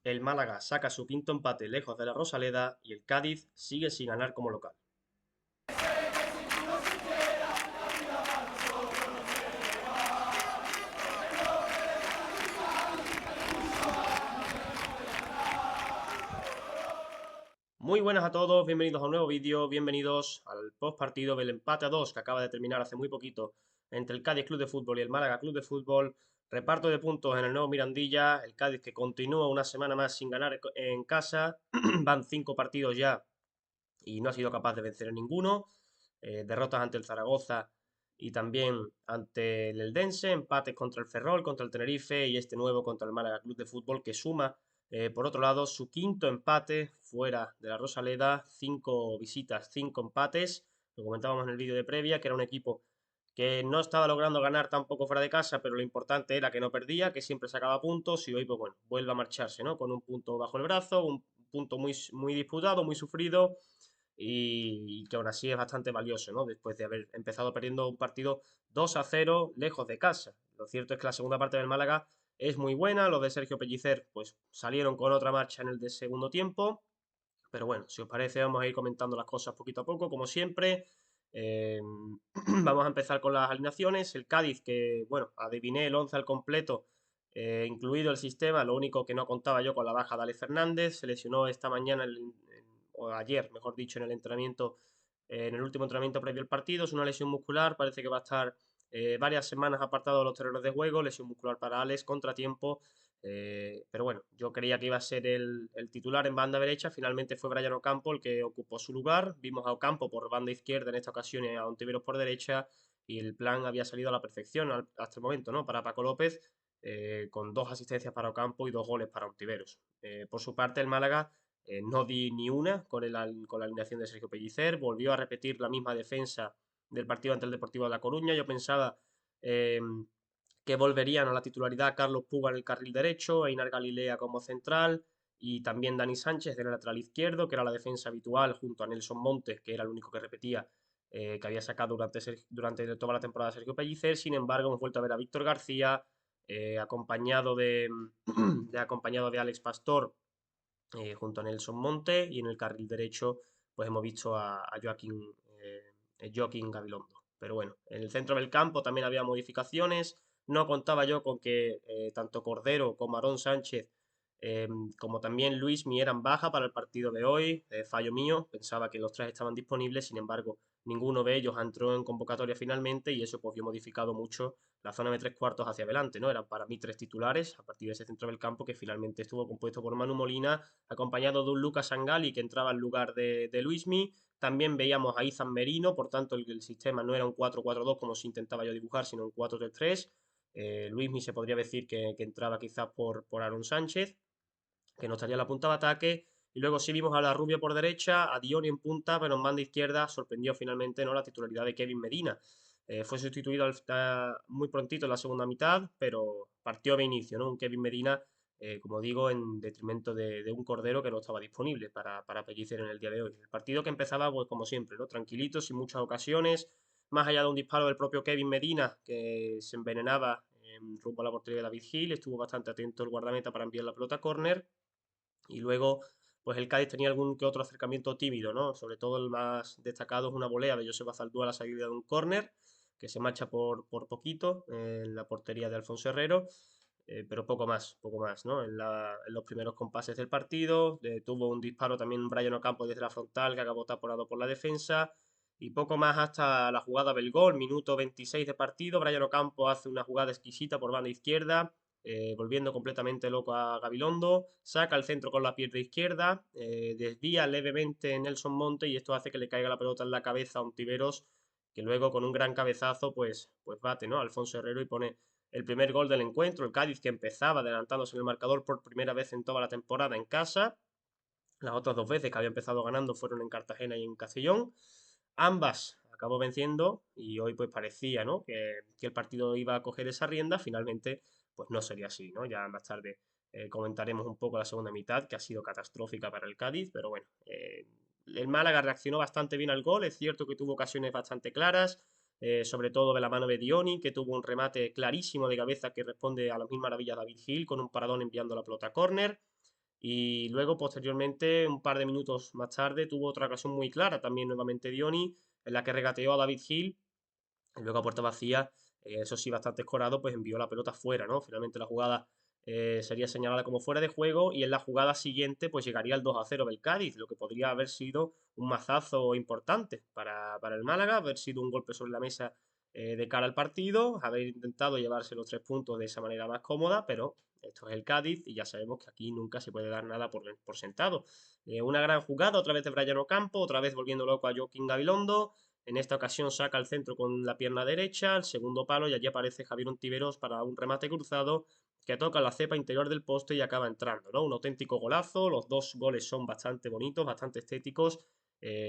El Málaga saca su quinto empate lejos de la Rosaleda y el Cádiz sigue sin ganar como local. Muy buenas a todos, bienvenidos a un nuevo vídeo, bienvenidos al post partido del empate a 2 que acaba de terminar hace muy poquito entre el Cádiz Club de Fútbol y el Málaga Club de Fútbol. Reparto de puntos en el nuevo Mirandilla, el Cádiz que continúa una semana más sin ganar en casa, van 5 partidos ya y no ha sido capaz de vencer en ninguno. Derrotas ante el Zaragoza y también ante el Eldense, empates contra el Ferrol, contra el Tenerife y este nuevo contra el Málaga Club de Fútbol que suma, por otro lado, su quinto empate fuera de la Rosaleda, 5 visitas, 5 empates. Lo comentábamos en el vídeo de previa, que era un equipo que no estaba logrando ganar tampoco fuera de casa, pero lo importante era que no perdía, que siempre sacaba puntos y hoy, pues bueno, vuelve a marcharse, ¿no? Con un punto bajo el brazo, un punto muy disputado, muy sufrido y que aún así es bastante valioso, ¿no? Después de haber empezado perdiendo un partido 2-0 lejos de casa. Lo cierto es que la segunda parte del Málaga es muy buena, los de Sergio Pellicer pues salieron con otra marcha en el de segundo tiempo, pero bueno, si os parece vamos a ir comentando las cosas poquito a poco, como siempre. Eh, Vamos a empezar con las alineaciones. El Cádiz, que bueno, adiviné el 11 al completo, incluido el sistema, lo único que no contaba yo con la baja de Alex Fernández, se lesionó esta mañana, o ayer, mejor dicho, en el entrenamiento, en el último entrenamiento previo al partido, es una lesión muscular, parece que va a estar varias semanas apartado de los terrenos de juego, lesión muscular para Alex, contratiempo, pero bueno, yo creía que iba a ser el titular en banda derecha, finalmente fue Brian Ocampo el que ocupó su lugar, vimos a Ocampo por banda izquierda en esta ocasión y a Ontiveros por derecha, y el plan había salido a la perfección hasta el momento, ¿no? Para Paco López, con 2 asistencias para Ocampo y 2 goles para Ontiveros. Por su parte, el Málaga no di ni una con la alineación de Sergio Pellicer, volvió a repetir la misma defensa del partido ante el Deportivo de La Coruña, yo pensaba eh, que volverían a la titularidad Carlos Puga en el carril derecho, Einar Galilea como central y también Dani Sánchez del lateral izquierdo, que era la defensa habitual, junto a Nelson Montes, que era el único que repetía, que había sacado durante toda la temporada Sergio Pellicer. Sin embargo, hemos vuelto a ver a Víctor García, acompañado acompañado de Alex Pastor, junto a Nelson Monte, y en el carril derecho pues hemos visto a Joaquín Gabilondo. Pero bueno, en el centro del campo también había modificaciones. No contaba yo con que tanto Cordero como Aarón Sánchez, eh, como también Luismi eran baja para el partido de hoy. Fallo mío, pensaba que los tres estaban disponibles, sin embargo, ninguno de ellos entró en convocatoria finalmente y eso pues vio modificado mucho la zona de 3 cuartos hacia adelante, ¿no? Eran para mí 3 titulares a partir de ese centro del campo que finalmente estuvo compuesto por Manu Molina, acompañado de un Lucas Angali que entraba en lugar de Luismi. También veíamos a Izan Merino, por tanto el sistema no era un 4-4-2 como se intentaba yo dibujar, sino un 4-3-3. Luismi se podría decir que entraba quizás por Aaron Sánchez, que no estaría en la punta de ataque. Y luego sí vimos a la Rubia por derecha, a Dioni en punta, pero en banda izquierda sorprendió finalmente, ¿no?, la titularidad de Kevin Medina. Fue sustituido muy prontito en la segunda mitad, pero partió de inicio, ¿no? Un Kevin Medina, como digo, en detrimento de un Cordero que no estaba disponible para Pellicer en el día de hoy. El partido que empezaba, pues como siempre, ¿no? Tranquilito, sin muchas ocasiones, más allá de un disparo del propio Kevin Medina, que se envenenaba en rumbo a la portería de David Gil, estuvo bastante atento el guardameta para enviar la pelota a córner. Y luego, pues el Cádiz tenía algún que otro acercamiento tímido, ¿no? Sobre todo el más destacado es una volea de Joseba Zaldúa a la salida de un córner, que se marcha por poquito en la portería de Alfonso Herrero, pero poco más, ¿no? En los primeros compases del partido, tuvo un disparo también Brian Ocampo desde la frontal que acabó taponado por la defensa, y poco más hasta la jugada del gol, minuto 26 de partido, Brian Ocampo hace una jugada exquisita por banda izquierda, volviendo completamente loco a Gabilondo, saca el centro con la pierna izquierda, desvía levemente Nelson Monte y esto hace que le caiga la pelota en la cabeza a Ontiveros, que luego con un gran cabezazo pues bate, ¿no?, Alfonso Herrero y pone el primer gol del encuentro. El Cádiz, que empezaba adelantándose en el marcador por primera vez en toda la temporada en casa. Las otras 2 veces que había empezado ganando fueron en Cartagena y en Castellón. Ambas acabó venciendo y hoy pues parecía, ¿no?, que el partido iba a coger esa rienda. Finalmente pues no sería así, ¿no? Ya más tarde comentaremos un poco la segunda mitad, que ha sido catastrófica para el Cádiz, pero bueno, el Málaga reaccionó bastante bien al gol. Es cierto que tuvo ocasiones bastante claras, sobre todo de la mano de Dioni, que tuvo un remate clarísimo de cabeza que responde a las mil maravillas de David Gil con un paradón enviando la pelota a córner. Y luego, posteriormente, un par de minutos más tarde, tuvo otra ocasión muy clara, también nuevamente Dioni, en la que regateó a David Gil, y luego a puerta vacía, eso sí, bastante escorado, pues envió la pelota fuera, ¿no? Finalmente la jugada sería señalada como fuera de juego y en la jugada siguiente pues llegaría el 2-0 del Cádiz, lo que podría haber sido un mazazo importante para el Málaga, haber sido un golpe sobre la mesa de cara al partido, haber intentado llevarse los 3 puntos de esa manera más cómoda, pero esto es el Cádiz y ya sabemos que aquí nunca se puede dar nada por sentado. Una gran jugada, otra vez de Brian Ocampo, otra vez volviendo loco a Joaquín Gabilondo. En esta ocasión saca el centro con la pierna derecha, el segundo palo, y allí aparece Javier Ontiveros para un remate cruzado que toca la cepa interior del poste y acaba entrando, ¿no? Un auténtico golazo, los dos goles son bastante bonitos, bastante estéticos,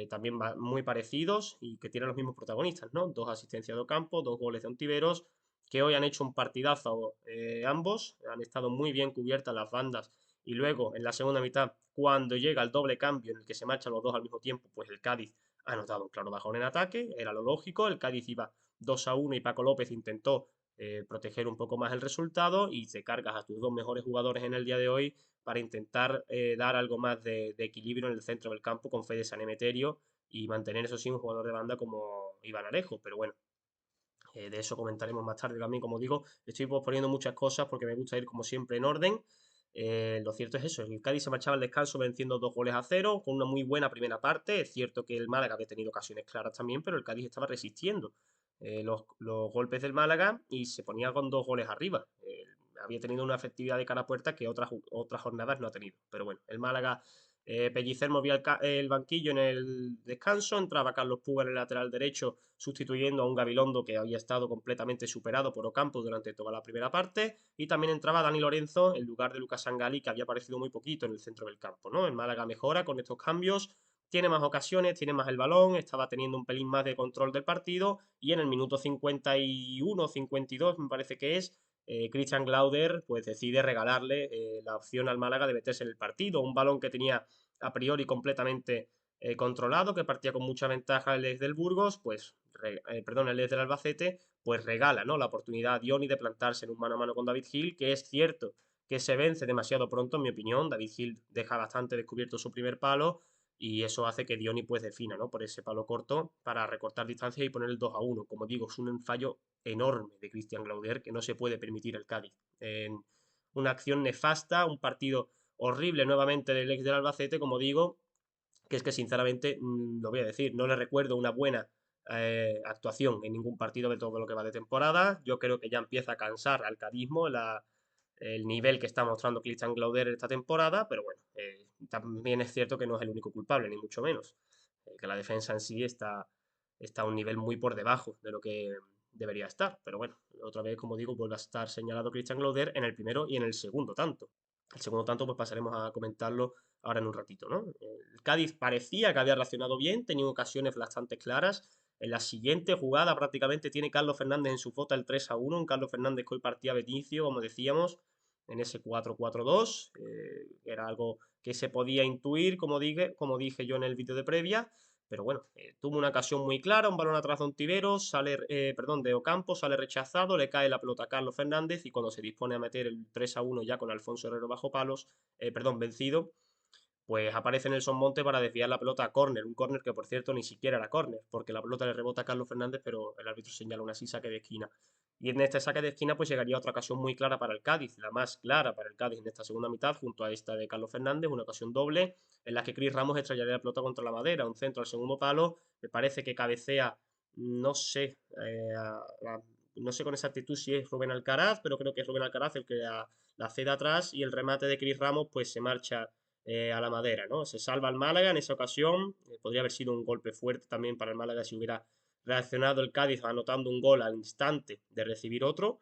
también muy parecidos y que tienen los mismos protagonistas, ¿no? Dos asistencias de Ocampo, dos goles de Ontiveros, que hoy han hecho un partidazo ambos, han estado muy bien cubiertas las bandas y luego en la segunda mitad, cuando llega el doble cambio en el que se marchan los dos al mismo tiempo, pues el Cádiz ha notado un claro bajón en ataque, era lo lógico, el Cádiz iba 2-1 y Paco López intentó proteger un poco más el resultado y te cargas a tus dos mejores jugadores en el día de hoy para intentar dar algo más de equilibrio en el centro del campo con Fede Sanemeterio y mantener eso sí un jugador de banda como Iván Alejo, pero bueno, de eso comentaremos más tarde también, como digo, estoy posponiendo muchas cosas porque me gusta ir como siempre en orden. Lo cierto es eso, el Cádiz se marchaba al descanso venciendo 2-0 con una muy buena primera parte. Es cierto que el Málaga había tenido ocasiones claras también, pero el Cádiz estaba resistiendo los golpes del Málaga y se ponía con 2 goles arriba. Había tenido una efectividad de cara a puerta que otras jornadas no ha tenido. Pero bueno, el Málaga Pellicer movía el banquillo en el descanso, entraba Carlos Puga en el lateral derecho sustituyendo a un Gabilondo que había estado completamente superado por Ocampo durante toda la primera parte y también entraba Dani Lorenzo en lugar de Lucas Sangali que había aparecido muy poquito en el centro del campo, ¿no? El Málaga mejora con estos cambios, tiene más ocasiones, tiene más el balón, estaba teniendo un pelín más de control del partido y en el minuto 51, 52 me parece que es, Christian Glauder pues decide regalarle la opción al Málaga de meterse en el partido, un balón que tenía a priori completamente controlado, que partía con mucha ventaja el ex del Burgos, pues, perdón, el ex del Albacete, pues regala, ¿no? La oportunidad a Dioni de plantarse en un mano a mano con David Gil, que es cierto que se vence demasiado pronto, en mi opinión. David Gil deja bastante descubierto su primer palo y eso hace que Dioni pues defina, ¿no? Por ese palo corto para recortar distancias y poner el 2-1. Como digo, es un fallo enorme de Cristian Glauder que no se puede permitir el Cádiz. En una acción nefasta, un partido horrible nuevamente del ex del Albacete, como digo, que es que sinceramente, lo voy a decir, no le recuerdo una buena actuación en ningún partido de todo lo que va de temporada. Yo creo que ya empieza a cansar al cadismo el nivel que está mostrando Christian Glauder esta temporada, pero bueno, también es cierto que no es el único culpable, ni mucho menos. Que la defensa en sí está a un nivel muy por debajo de lo que debería estar. Pero bueno, otra vez, como digo, vuelve a estar señalado Christian Glauder en el primero y en el segundo tanto. El segundo tanto, pues pasaremos a comentarlo ahora en un ratito, ¿no? El Cádiz parecía que había reaccionado bien, tenía ocasiones bastante claras. En la siguiente jugada prácticamente tiene Carlos Fernández en su foto el 3-1, un Carlos Fernández que hoy partía Benicio, como decíamos, en ese 4-4-2, era algo que se podía intuir, como dije yo en el vídeo de previa, pero bueno, tuvo una ocasión muy clara, un balón atrás de Ontiveros, perdón, de Ocampo, sale rechazado, le cae la pelota a Carlos Fernández y cuando se dispone a meter el 3-1 ya con Alfonso Herrero bajo palos, perdón, vencido, pues aparece Nelson Monte para desviar la pelota a córner, un córner que por cierto ni siquiera era córner, porque la pelota le rebota a Carlos Fernández, pero el árbitro señala una así saque de esquina. Y en este saque de esquina pues llegaría otra ocasión muy clara para el Cádiz, la más clara para el Cádiz en esta segunda mitad, junto a esta de Carlos Fernández, una ocasión doble, en la que Cris Ramos estrellaría la pelota contra la madera, un centro al segundo palo, me parece que cabecea, no sé, no sé con exactitud si es Rubén Alcaraz, pero creo que es Rubén Alcaraz el que la cede atrás y el remate de Cris Ramos pues se marcha a la madera, ¿no? Se salva el Málaga en esa ocasión, podría haber sido un golpe fuerte también para el Málaga si hubiera reaccionado el Cádiz anotando un gol al instante de recibir otro,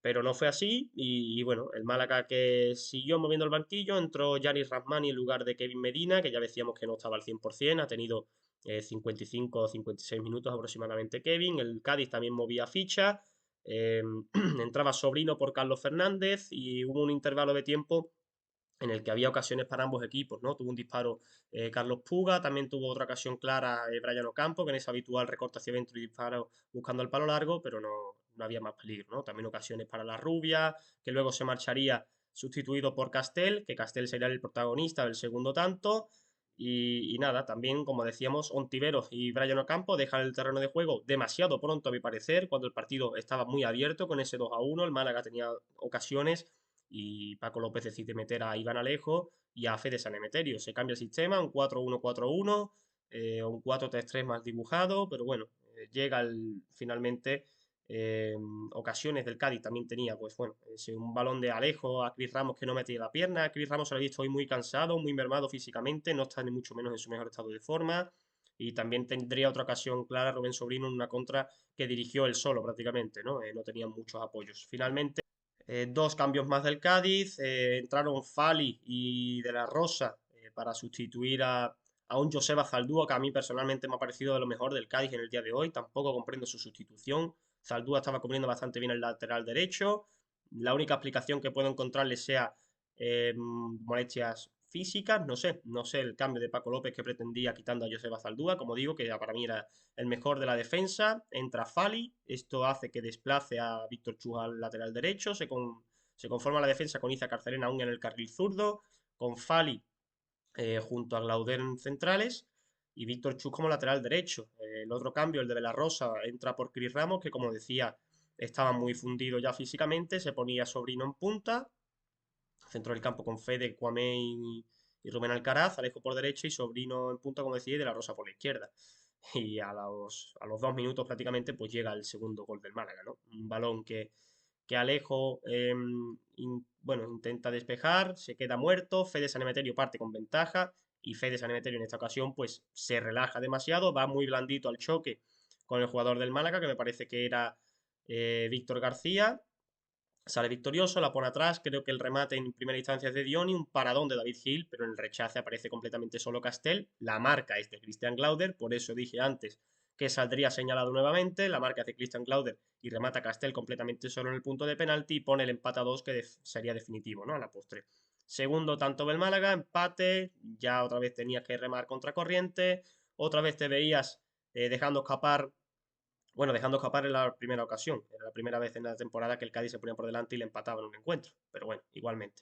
pero no fue así y bueno, el Málaga que siguió moviendo el banquillo, entró Yanis Rahmani en lugar de Kevin Medina, que ya decíamos que no estaba al 100%, ha tenido 55 o 56 minutos aproximadamente Kevin, el Cádiz también movía ficha, eh, entraba Sobrino por Carlos Fernández y hubo un intervalo de tiempo en el que había ocasiones para ambos equipos, ¿no? Tuvo un disparo Carlos Puga, también tuvo otra ocasión clara Brian Ocampo, que en ese habitual recorte hacia adentro y disparo buscando el palo largo, pero no había más peligro, ¿no? También ocasiones para la Rubia, que luego se marcharía sustituido por Castel, que Castel sería el protagonista del segundo tanto. Y nada, también, como decíamos, Ontiveros y Brian Ocampo dejan el terreno de juego demasiado pronto, a mi parecer, cuando el partido estaba muy abierto con ese 2-1. El Málaga tenía ocasiones y Paco López decide meter a Iván Alejo y a Fede San Emeterio. Se cambia el sistema, un 4-1-4-1, un 4-3-3 más dibujado, pero bueno, llega finalmente eh, ocasiones del Cádiz también tenía, pues bueno, un balón de Alejo a Cris Ramos que no metía la pierna. Cris Ramos se lo he visto hoy muy cansado, muy mermado físicamente, no está ni mucho menos en su mejor estado de forma. Y también tendría otra ocasión clara Rubén Sobrino en una contra que dirigió él solo prácticamente, ¿no? No tenía muchos apoyos. Finalmente, dos cambios más del Cádiz. Entraron Fali y De la Rosa para sustituir a un Joseba Zaldúa, que a mí personalmente me ha parecido de lo mejor del Cádiz en el día de hoy. Tampoco comprendo su sustitución. Zaldúa estaba cubriendo bastante bien el lateral derecho. La única explicación que puedo encontrarle sea molestias físicas. No sé el cambio de Paco López que pretendía quitando a Joseba Zaldúa. Como digo, que para mí era el mejor de la defensa. Entra Fali. Esto hace que desplace a Víctor Chus al lateral derecho. Se conforma la defensa con Iza Carcelena aún en el carril zurdo. Con Fali junto a Glauder en centrales y Víctor Chus como lateral derecho. El otro cambio, el de la Rosa, entra por Cris Ramos, que como decía, estaba muy fundido ya físicamente, se ponía Sobrino en punta, centro del campo con Fede, Cuamé y Rubén Alcaraz, Alejo por derecha y Sobrino en punta, como decía, y de la Rosa por la izquierda. Y a los 2 minutos prácticamente pues llega el segundo gol del Málaga, ¿no? Un balón que Alejo bueno, intenta despejar, se queda muerto, Fede San Emeterio parte con ventaja y Fede San Emeterio en esta ocasión pues se relaja demasiado, va muy blandito al choque con el jugador del Málaga, que me parece que era Víctor García, sale victorioso, la pone atrás, creo que el remate en primera instancia es de Dioni, un paradón de David Gil, pero en el rechace aparece completamente solo Castel, la marca es de Christian Glauder, por eso dije antes que saldría señalado nuevamente, la marca es de Christian Glauder y remata Castel completamente solo en el punto de penalti y pone el empate a 2 que sería definitivo, ¿no? A la postre. Segundo tanto del Málaga, empate, ya otra vez tenías que remar contra corriente, otra vez te veías dejando escapar en la primera ocasión. Era la primera vez en la temporada que el Cádiz se ponía por delante y le empataba en un encuentro. Pero bueno, igualmente.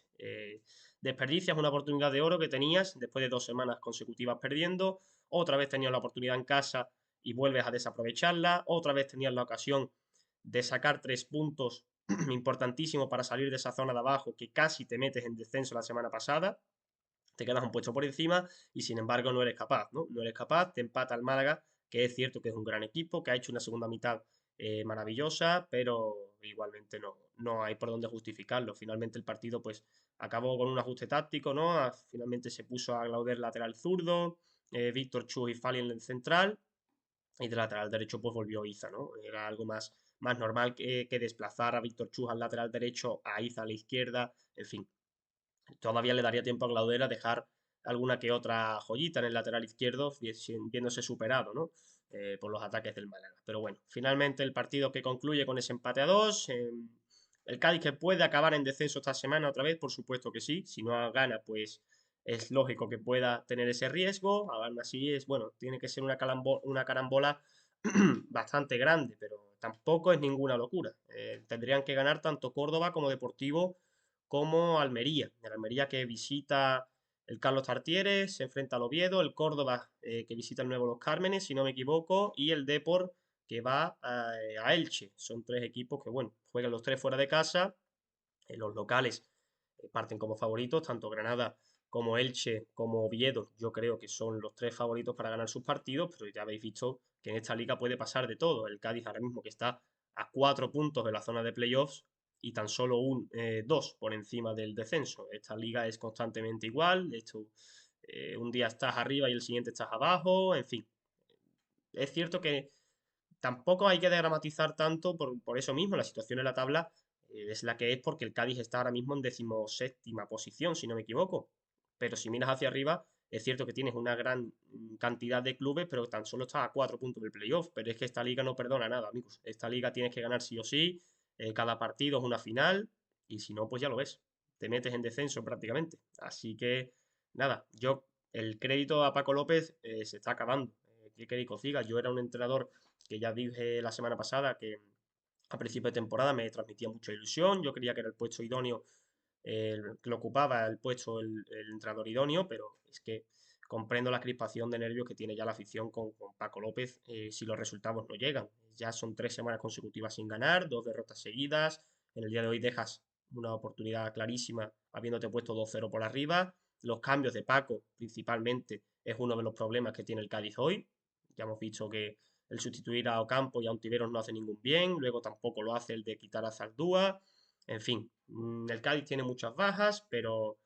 Desperdicias una oportunidad de oro que tenías después de 2 semanas consecutivas perdiendo. Otra vez tenías la oportunidad en casa y vuelves a desaprovecharla. Otra vez tenías la ocasión de sacar 3 puntos importantísimos para salir de esa zona de abajo que casi te metes en descenso la semana pasada. Te quedas un puesto por encima y sin embargo no eres capaz, ¿no? No eres capaz, te empata el Málaga, que es cierto que es un gran equipo, que ha hecho una segunda mitad maravillosa, pero igualmente no hay por dónde justificarlo. Finalmente el partido pues acabó con un ajuste táctico, ¿no? Finalmente se puso a Glauder lateral zurdo, Víctor Chus y Fali en el central, y de lateral derecho pues volvió Iza, ¿no? Era algo más normal que desplazar a Víctor Chus al lateral derecho, a Iza a la izquierda, en fin, todavía le daría tiempo a Claudel a dejar alguna que otra joyita en el lateral izquierdo, viéndose superado, ¿no? Por los ataques del Málaga. Pero bueno, finalmente el partido que concluye con ese empate a 2. El Cádiz que puede acabar en descenso esta semana otra vez, por supuesto que sí. Si no gana, pues es lógico que pueda tener ese riesgo. Aún así es, bueno, tiene que ser una carambola bastante grande, pero tampoco es ninguna locura. Tendrían que ganar tanto Córdoba como Deportivo como Almería. El Almería que visita el Carlos Tartieres, se enfrenta al Oviedo, el Córdoba que visita el Nuevo Los Cármenes, si no me equivoco, y el Depor que va a Elche. Son 3 equipos que, bueno, juegan los 3 fuera de casa, los locales parten como favoritos, tanto Granada como Elche, como Oviedo, yo creo que son los 3 favoritos para ganar sus partidos, pero ya habéis visto que en esta liga puede pasar de todo. El Cádiz ahora mismo que está a 4 puntos de la zona de playoffs y tan solo 2 por encima del descenso. Esta liga es constantemente igual, un día estás arriba y el siguiente estás abajo, en fin. Es cierto que tampoco hay que dramatizar tanto por eso mismo, la situación en la tabla es la que es porque el Cádiz está ahora mismo en 17ª posición, si no me equivoco. Pero si miras hacia arriba, es cierto que tienes una gran cantidad de clubes, pero tan solo estás a 4 puntos del playoff. Pero es que esta liga no perdona nada, amigos. Esta liga tienes que ganar sí o sí, cada partido es una final, y si no, pues ya lo ves. Te metes en descenso prácticamente. Así que, nada, el crédito a Paco López se está acabando. ¿Qué queréis que os diga? Yo era un entrenador que ya dije la semana pasada que a principio de temporada me transmitía mucha ilusión, yo creía que era el puesto idóneo que lo ocupaba el puesto el entrenador idóneo, pero es que comprendo la crispación de nervios que tiene ya la afición con Paco López si los resultados no llegan. Ya son 3 semanas consecutivas sin ganar, 2 derrotas seguidas. En el día de hoy dejas una oportunidad clarísima habiéndote puesto 2-0 por arriba. Los cambios de Paco, principalmente, es uno de los problemas que tiene el Cádiz hoy. Ya hemos visto que el sustituir a Ocampo y a Ontiveros no hace ningún bien, luego tampoco lo hace el de quitar a Zaldúa. En fin, el Cádiz tiene muchas bajas, pero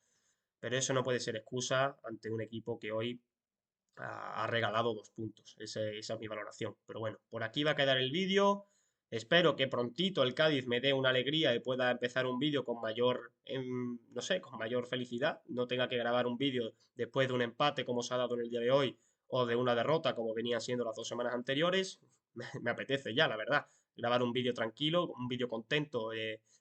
eso no puede ser excusa ante un equipo que hoy ha regalado 2 puntos. Esa es mi valoración. Pero bueno, por aquí va a quedar el vídeo. Espero que prontito el Cádiz me dé una alegría y pueda empezar un vídeo con mayor, no sé, con mayor felicidad. No tenga que grabar un vídeo después de un empate como se ha dado en el día de hoy o de una derrota como venían siendo las 2 semanas anteriores. Me apetece ya, la verdad, grabar un vídeo tranquilo, un vídeo contento,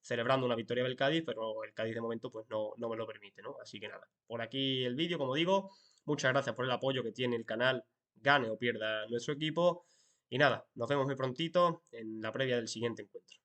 celebrando una victoria del Cádiz, pero el Cádiz de momento pues no me lo permite, ¿no? Así que nada, por aquí el vídeo, como digo. Muchas gracias por el apoyo que tiene el canal, gane o pierda nuestro equipo. Y nada, nos vemos muy prontito en la previa del siguiente encuentro.